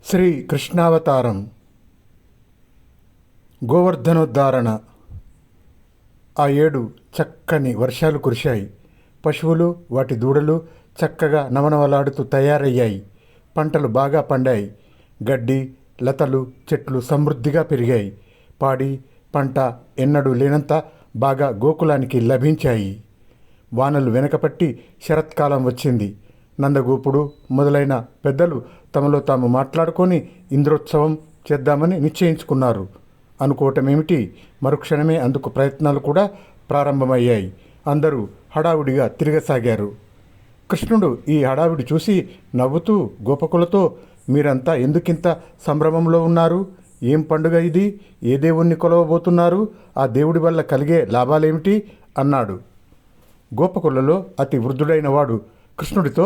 శ్రీ కృష్ణావతారం గోవర్ధనోద్ధారణ. ఆ ఏడు చక్కని వర్షాలు కురిశాయి. పశువులు వాటి దూడలు చక్కగా నవనవలాడుతూ తయారయ్యాయి. పంటలు బాగా పండాయి. గడ్డి లతలు చెట్లు సమృద్ధిగా పెరిగాయి. పాడి పంట ఎన్నడూ లేనంత బాగా గోకులానికి లభించాయి. వానలు వెనకపట్టి శరత్కాలం వచ్చింది. నందగోపుడు మొదలైన పెద్దలు తమలో తాము మాట్లాడుకొని ఇంద్రోత్సవం చేద్దామని నిశ్చయించుకున్నారు. అనుకోవటమేమిటి, మరుక్షణమే అందుకు ప్రయత్నాలు కూడా ప్రారంభమయ్యాయి. అందరూ హడావుడిగా తిరగసాగారు. కృష్ణుడు ఈ హడావిడి చూసి నవ్వుతూ గోపకులతో, మీరంతా ఎందుకింత సంభ్రమంలో ఉన్నారు? ఏం పండుగ ఇది? ఏ దేవుణ్ణి కొలవబోతున్నారు? ఆ దేవుడి వల్ల కలిగే లాభాలేమిటి అన్నాడు. గోపకులలో అతి వృద్ధుడైన వాడు కృష్ణుడితో,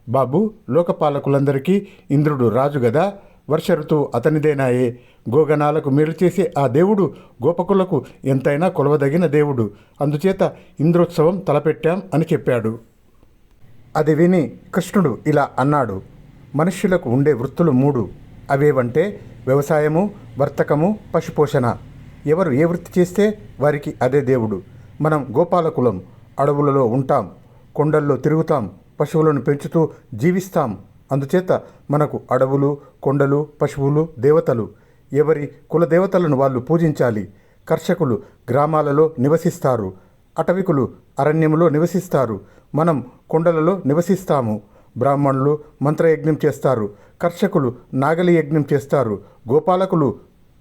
బాబు, లోకపాలకులందరికీ ఇంద్రుడు రాజు గదా, వర్ష ఋతువు అతనిదేనాయే. గోగణాలకు మేలు చేసే ఆ దేవుడు గోపకులకు ఎంతైనా కొలవదగిన దేవుడు. అందుచేత ఇంద్రోత్సవం తలపెట్టాం అని చెప్పాడు. అది విని కృష్ణుడు ఇలా అన్నాడు. మనుష్యులకు ఉండే వృత్తులు 3. అవేవంటే వ్యవసాయము, వర్తకము, పశుపోషణ. ఎవరు ఏ వృత్తి చేస్తే వారికి అదే దేవుడు. మనం గోపాలకులం. అడవులలో ఉంటాం, కొండల్లో తిరుగుతాం, పశువులను పెంచుతూ జీవిస్తాం. అందుచేత మనకు అడవులు, కొండలు, పశువులు దేవతలు. ఎవరి కులదేవతలను వాళ్ళు పూజించాలి. కర్షకులు గ్రామాలలో నివసిస్తారు. అటవికులు అరణ్యములో నివసిస్తారు. మనం కొండలలో నివసిస్తాము. బ్రాహ్మణులు మంత్రయజ్ఞం చేస్తారు. కర్షకులు నాగలి యజ్ఞం చేస్తారు. గోపాలకులు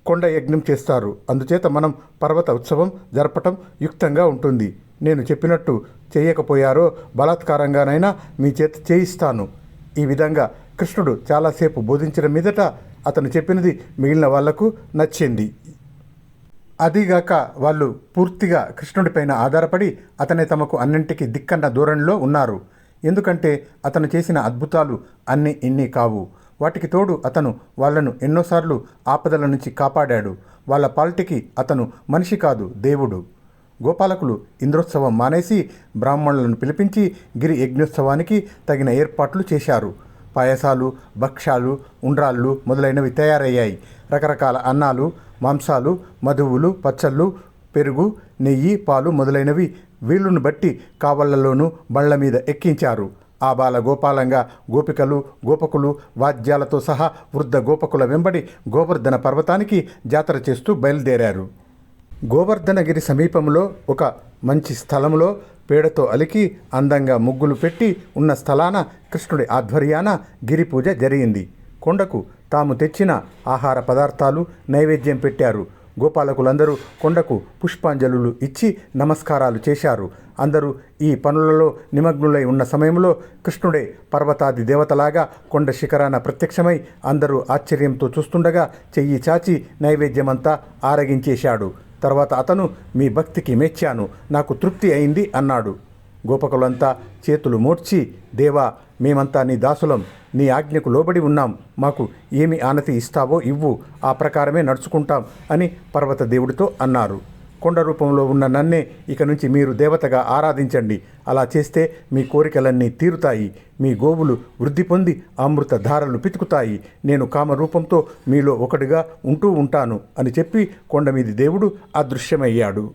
కొండ యజ్ఞం చేస్తారు. అందుచేత మనం పర్వత ఉత్సవం జరపటం యుక్తంగా ఉంటుంది. నేను చెప్పినట్టు చేయకపోయారో బలాత్కారంగానైనా మీ చేత చేయిస్తాను. ఈ విధంగా కృష్ణుడు చాలాసేపు బోధించిన మీదట అతను చెప్పినది మిగిలిన వాళ్లకు నచ్చింది. అదిగాక వాళ్ళు పూర్తిగా కృష్ణుడిపైన ఆధారపడి అతనే తమకు అన్నింటికి దిక్కన్న ధోరణిలో ఉన్నారు. ఎందుకంటే అతను చేసిన అద్భుతాలు అన్నీ ఇన్ని కావు. వాటికి తోడు అతను వాళ్లను ఎన్నోసార్లు ఆపదల నుంచి కాపాడాడు. వాళ్ళ పాలిటికి అతను మనిషి కాదు, దేవుడు. గోపాలకులు ఇంద్రోత్సవం మానేసి బ్రాహ్మణులను పిలిపించి గిరి యజ్ఞోత్సవానికి తగిన ఏర్పాట్లు చేశారు. పాయసాలు, భక్ష్యాలు, ఉండ్రాళ్ళు మొదలైనవి తయారయ్యాయి. రకరకాల అన్నాలు, మాంసాలు, మధువులు, పచ్చళ్ళు, పెరుగు, నెయ్యి, పాలు మొదలైనవి వీలును బట్టి కావళ్లలోనూ బళ్ల మీద ఎక్కించారు. ఆబాల గోపాలంగా గోపికలు, గోపకులు వాద్యాలతో సహా వృద్ధ గోపకుల వెంబడి గోవర్ధన పర్వతానికి జాతర చేస్తూ బయలుదేరారు. గోవర్ధనగిరి సమీపంలో ఒక మంచి స్థలంలో పేడతో అలికి అందంగా ముగ్గులు పెట్టి ఉన్న స్థలాన కృష్ణుడి ఆధ్వర్యాన గిరి పూజ జరిగింది. కొండకు తాము తెచ్చిన ఆహార పదార్థాలు నైవేద్యం పెట్టారు. గోపాలకులందరూ కొండకు పుష్పాంజలులు ఇచ్చి నమస్కారాలు చేశారు. అందరూ ఈ పనులలో నిమగ్నులై ఉన్న సమయంలో కృష్ణుడే పర్వతాది దేవతలాగా కొండ శిఖరాన ప్రత్యక్షమై అందరూ ఆశ్చర్యంతో చూస్తుండగా చెయ్యి చాచి నైవేద్యమంతా ఆరగించేశాడు. తర్వాత అతను, మీ భక్తికి మెచ్చాను, నాకు తృప్తి అయింది అన్నాడు. గోపకులంతా చేతులు మోడ్చి, దేవా, మేమంతా నీ దాసులం, నీ ఆజ్ఞకు లోబడి ఉన్నాం, మాకు ఏమి ఆనతి ఇస్తావో ఇవ్వు, ఆ ప్రకారమే నడుచుకుంటాం అని పర్వత దేవుడితో అన్నారు. కొండ రూపంలో ఉన్న నన్నే ఇక నుంచి మీరు దేవతగా ఆరాధించండి. అలా చేస్తే మీ కోరికలన్నీ తీరుతాయి. మీ గోవులు వృద్ధి పొంది అమృత ధారలు పితుకుతాయి. నేను కామరూపంతో మీలో ఒకటిగా ఉంటూ ఉంటాను అని చెప్పి కొండమీది దేవుడు అదృశ్యమయ్యాడు.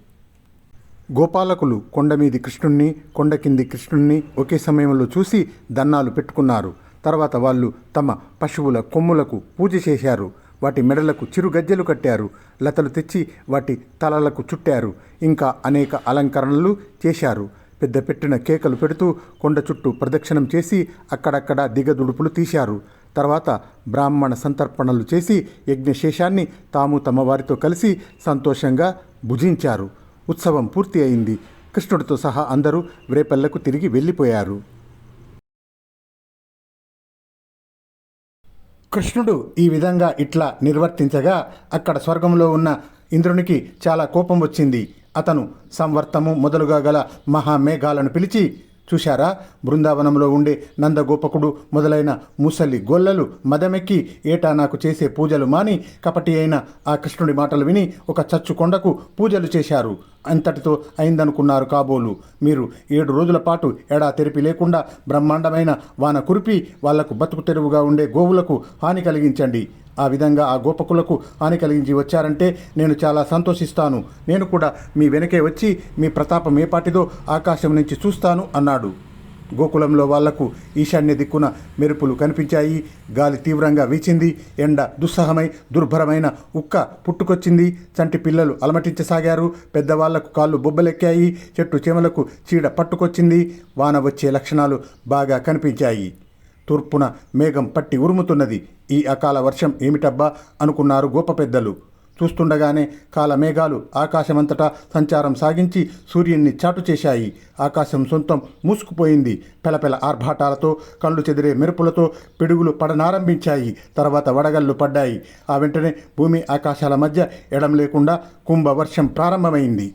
గోపాలకులు కొండమీది కృష్ణుణ్ణి, కొండ కింది కృష్ణుణ్ణి ఒకే సమయంలో చూసి దన్నాలు పెట్టుకున్నారు. తర్వాత వాళ్ళు తమ పశువుల కొమ్ములకు పూజ చేశారు. వాటి మెడలకు చిరుగజ్జెలు కట్టారు. లతలు తెచ్చి వాటి తలలకు చుట్టారు. ఇంకా అనేక అలంకరణలు చేశారు. పెద్ద పెట్టిన కేకలు పెడుతూ కొండ చుట్టూ ప్రదక్షిణం చేసి అక్కడక్కడ దిగదుడుపులు తీశారు. తర్వాత బ్రాహ్మణ సంతర్పణలు చేసి యజ్ఞశేషాన్ని తాము తమ వారితో కలిసి సంతోషంగా భుజించారు. ఉత్సవం పూర్తి అయింది. కృష్ణుడితో సహా అందరూ వ్రేపల్లకు తిరిగి వెళ్ళిపోయారు. కృష్ణుడు ఈ విధంగా ఇట్లా నిర్వర్తించగా అక్కడ స్వర్గంలో ఉన్న ఇంద్రునికి చాలా కోపం వచ్చింది. అతను సంవర్తము మొదలుగా గల మహామేఘాలను పిలిచి, చూశారా, బృందావనంలో ఉండే నందగోపకుడు మొదలైన ముసలి గొల్లలు మదమెక్కి ఏటా నాకు చేసే పూజలు మాని కపటి అయిన ఆ కృష్ణుడి మాటలు విని ఒక చచ్చు కొండకు పూజలు చేశారు. అంతటితో అయిందనుకున్నారు కాబోలు. మీరు 7 రోజుల పాటు ఎడా తెరిపి లేకుండా బ్రహ్మాండమైన వాన కురిపి వాళ్లకు బతుకు తెరువుగా ఉండే గోవులకు హాని కలిగించండి. ఆ విధంగా ఆ గోపకులకు హాని కలిగించి వచ్చారంటే నేను చాలా సంతోషిస్తాను. నేను కూడా మీ వెనకే వచ్చి మీ ప్రతాపం ఏపాటిదో ఆకాశం నుంచి చూస్తాను అన్నాడు. గోకులంలో వాళ్లకు ఈశాన్య దిక్కున మెరుపులు కనిపించాయి. గాలి తీవ్రంగా వీచింది. ఎండ దుస్సహమై దుర్భరమైన ఉక్క పుట్టుకొచ్చింది. చంటి పిల్లలు అలమటించసాగారు. పెద్దవాళ్లకు కాళ్ళు బొబ్బలెక్కాయి. చెట్టు చేమలకు చీడ పట్టుకొచ్చింది. వాన వచ్చే లక్షణాలు బాగా కనిపించాయి. తూర్పున మేఘం పట్టి ఉరుముతున్నది. ఈ అకాల వర్షం ఏమిటబ్బా అనుకున్నారు గోప పెద్దలు. చూస్తుండగానే కాలమేఘాలు ఆకాశమంతటా సంచారం సాగించి సూర్యున్ని చాటు చేశాయి. ఆకాశం సొంతం మూసుకుపోయింది. పెలపెల ఆర్భాటాలతో కళ్ళు చెదిరే మెరుపులతో పిడుగులు పడనారంభించాయి. తర్వాత వడగళ్ళు పడ్డాయి. ఆ వెంటనే భూమి ఆకాశాల మధ్య ఎడం లేకుండా కుంభవర్షం ప్రారంభమైంది.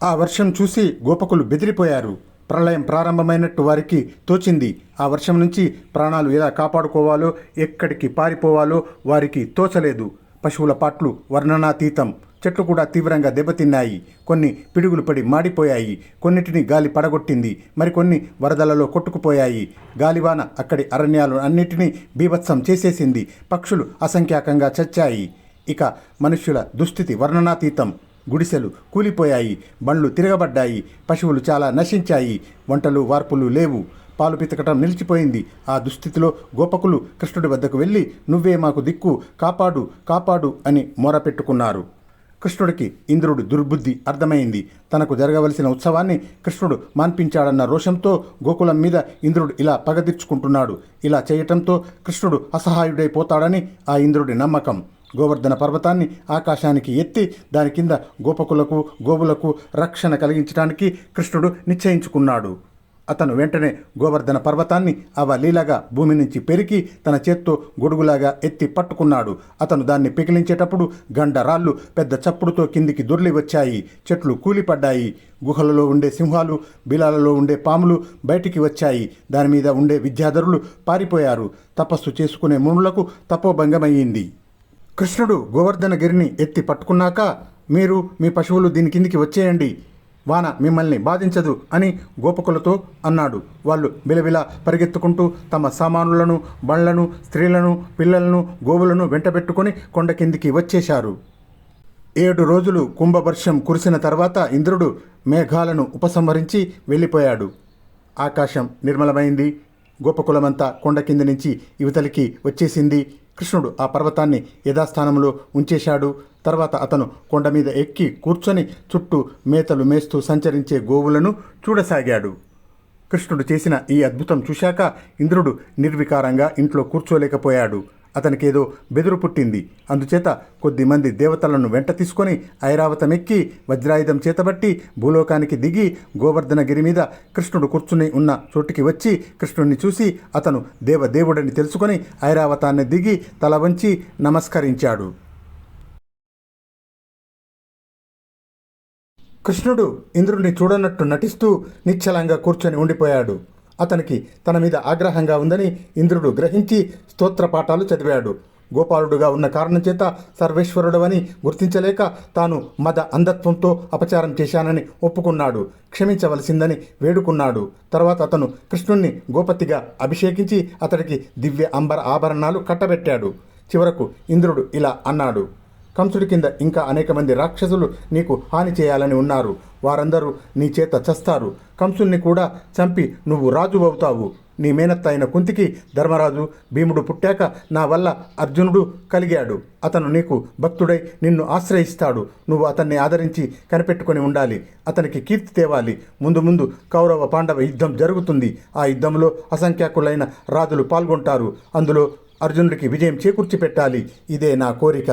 ఆ వర్షం చూసి గోపకులు బెదిరిపోయారు. ప్రళయం ప్రారంభమైనట్టు వారికి తోచింది. ఆ వర్షం నుంచి ప్రాణాలు ఎలా కాపాడుకోవాలో, ఎక్కడికి పారిపోవాలో వారికి తోచలేదు. పశువుల పాట్లు వర్ణనాతీతం. చెట్లు కూడా తీవ్రంగా దెబ్బతిన్నాయి. కొన్ని పిడుగులు పడి మాడిపోయాయి. కొన్నిటిని గాలి పడగొట్టింది. మరికొన్ని వరదలలో కొట్టుకుపోయాయి. గాలివాన అక్కడి అరణ్యాలు అన్నిటినీ బీభత్సం చేసేసింది. పక్షులు అసంఖ్యాకంగా చచ్చాయి. ఇక మనుష్యుల దుస్థితి వర్ణనాతీతం. గుడిసెలు కూలిపోయాయి. బండ్లు తిరగబడ్డాయి. పశువులు చాలా నశించాయి. వంటలు వార్పులు లేవు. పాలు పితకటం నిలిచిపోయింది. ఆ దుస్థితిలో గోపకులు కృష్ణుడి వద్దకు వెళ్ళి నువ్వే మాకు దిక్కు, కాపాడు కాపాడు అని మొరపెట్టుకున్నారు. కృష్ణుడికి ఇంద్రుడి దుర్బుద్ధి అర్థమైంది. తనకు జరగవలసిన ఉత్సవాన్ని కృష్ణుడు మాన్పించాడన్న రోషంతో గోకులం మీద ఇంద్రుడు ఇలా పగదీర్చుకుంటున్నాడు. ఇలా చేయటంతో కృష్ణుడు అసహాయుడైపోతాడని ఆ ఇంద్రుడి నమ్మకం. గోవర్ధన పర్వతాన్ని ఆకాశానికి ఎత్తి దాని కింద గోపకులకు గోవులకు రక్షణ కలిగించడానికి కృష్ణుడు నిశ్చయించుకున్నాడు. అతను వెంటనే గోవర్ధన పర్వతాన్ని అవలీలగా భూమి నుంచి పెరికి తన చేత్తో గొడుగులాగా ఎత్తి పట్టుకున్నాడు. అతను దాన్ని పెకిలించేటప్పుడు గండరాళ్ళు పెద్ద చప్పుడుతో కిందికి దొర్లి వచ్చాయి. చెట్లు కూలిపడ్డాయి. గుహలలో ఉండే సింహాలు, బిలాలలో ఉండే పాములు బయటికి వచ్చాయి. దాని మీద ఉండే విద్యాధరులు పారిపోయారు. తపస్సు చేసుకునే మునులకు తపోభంగమయ్యింది. కృష్ణుడు గోవర్ధనగిరిని ఎత్తి పట్టుకున్నాక మీరు మీ పశువులు దీని కిందికి వచ్చేయండి, వాన మిమ్మల్ని బాధించదు అని గోపకులతో అన్నాడు. వాళ్ళు బిలబిల పరిగెత్తుకుంటూ తమ సామానులను, బండ్లను, స్త్రీలను, పిల్లలను, గోవులను వెంటబెట్టుకుని కొండ కిందికి వచ్చేశారు. 7 రోజులు కుంభవర్షం కురిసిన తర్వాత ఇంద్రుడు మేఘాలను ఉపసంహరించి వెళ్ళిపోయాడు. ఆకాశం నిర్మలమైంది. గోపకులమంతా కొండ కింది నుంచి యువతలికి వచ్చేసింది. కృష్ణుడు ఆ పర్వతాన్ని యథాస్థానంలో ఉంచేశాడు. తర్వాత అతను కొండ మీద ఎక్కి కూర్చొని చుట్టూ మేతలు మేస్తూ సంచరించే గోవులను చూడసాగాడు. కృష్ణుడు చేసిన ఈ అద్భుతం చూశాక ఇంద్రుడు నిర్వికారంగా ఇంట్లో కూర్చోలేకపోయాడు. అతనికేదో బెదురు పుట్టింది. అందుచేత కొద్దిమంది దేవతలను వెంట తీసుకొని ఐరావతమెక్కి వజ్రాయుధం చేతబట్టి భూలోకానికి దిగి గోవర్ధనగిరి మీద కృష్ణుడు కూర్చుని ఉన్న చోటుకి వచ్చి కృష్ణుడిని చూసి అతను దేవదేవుడని తెలుసుకొని ఐరావతాన్ని దిగి తల వంచి నమస్కరించాడు. కృష్ణుడు ఇంద్రుడిని చూడనట్టు నటిస్తూ నిశ్చలంగా కూర్చొని ఉండిపోయాడు. అతనికి తన మీద ఆగ్రహంగా ఉందని ఇంద్రుడు గ్రహించి స్తోత్రపాఠాలు చదివాడు. గోపాలుడుగా ఉన్న కారణం చేత సర్వేశ్వరుడవని గుర్తించలేక తాను మద అంధత్వంతో అపచారం చేశానని ఒప్పుకున్నాడు. క్షమించవలసిందని వేడుకున్నాడు. తర్వాత అతను కృష్ణుణ్ణి గోపతిగా అభిషేకించి అతడికి దివ్య అంబర ఆభరణాలు కట్టబెట్టాడు. చివరకు ఇంద్రుడు ఇలా అన్నాడు: కంసుడి కింద ఇంకా అనేక మంది రాక్షసులు నీకు హాని చేయాలని ఉన్నారు. వారందరూ నీ చేత చస్తారు. కంసుని కూడా చంపి నువ్వు రాజు అవుతావు. నీ మేనత్త అయిన కుంతికి ధర్మరాజు భీముడు పుట్టాక నా వల్ల అర్జునుడు కలిగాడు. అతను నీకు భక్తుడై నిన్ను ఆశ్రయిస్తాడు. నువ్వు అతన్ని ఆదరించి కనిపెట్టుకొని ఉండాలి. అతనికి కీర్తి తేవాలి. ముందు ముందు కౌరవ పాండవ యుద్ధం జరుగుతుంది. ఆ యుద్ధంలో అసంఖ్యాకులైన రాజులు పాల్గొంటారు. అందులో అర్జునుడికి విజయం చేకూర్చి పెట్టాలి. ఇదే నా కోరిక.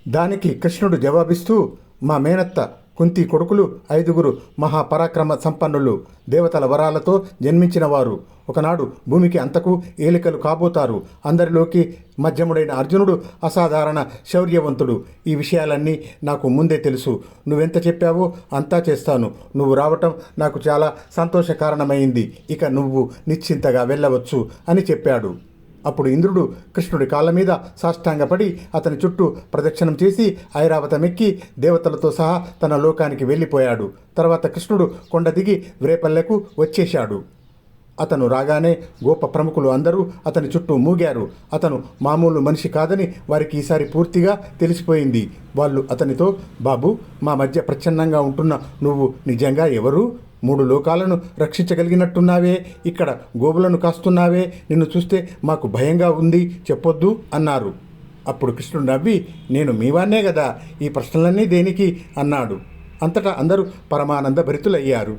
దానికి కృష్ణుడు జవాబిస్తూ, మా మేనత్త కుంతి కొడుకులు 5 మహాపరాక్రమ సంపన్నులు, దేవతల వరాలతో జన్మించిన వారు. ఒకనాడు భూమికి అంతకు ఏలికలు కాబోతారు. అందరిలోకి మధ్యముడైన అర్జునుడు అసాధారణ శౌర్యవంతుడు. ఈ విషయాలన్నీ నాకు ముందే తెలుసు. నువ్వెంత చెప్పావో అంతా చేస్తాను. నువ్వు రావటం నాకు చాలా సంతోషకారణమైంది. ఇక నువ్వు నిశ్చింతగా వెళ్ళవచ్చు అని చెప్పాడు. అప్పుడు ఇంద్రుడు కృష్ణుడి కాళ్ళ మీద సాష్టాంగపడి అతని చుట్టూ ప్రదక్షిణం చేసి ఐరావతమెక్కి దేవతలతో సహా తన లోకానికి వెళ్ళిపోయాడు. తర్వాత కృష్ణుడు కొండ దిగి వ్రేపల్లెకు వచ్చేశాడు. అతను రాగానే గోప ప్రముఖులు అందరూ అతని చుట్టూ మూగారు. అతను మామూలు మనిషి కాదని వారికి ఈసారి పూర్తిగా తెలిసిపోయింది. వాళ్ళు అతనితో, బాబు, మా మధ్య ప్రచ్ఛన్నంగా ఉంటున్న నువ్వు నిజంగా ఎవరు? 3 లోకాలను రక్షించగలిగినట్టున్నావే, ఇక్కడ గోవులను కాస్తున్నావే, నిన్ను చూస్తే మాకు భయంగా ఉంది, చెప్పొద్దు అన్నారు. అప్పుడు కృష్ణుడు నవ్వి, నేను మీవాన్నే కదా, ఈ ప్రశ్నలన్నీ దేనికి అన్నాడు. అంతటా అందరూ పరమానంద భరితులయ్యారు.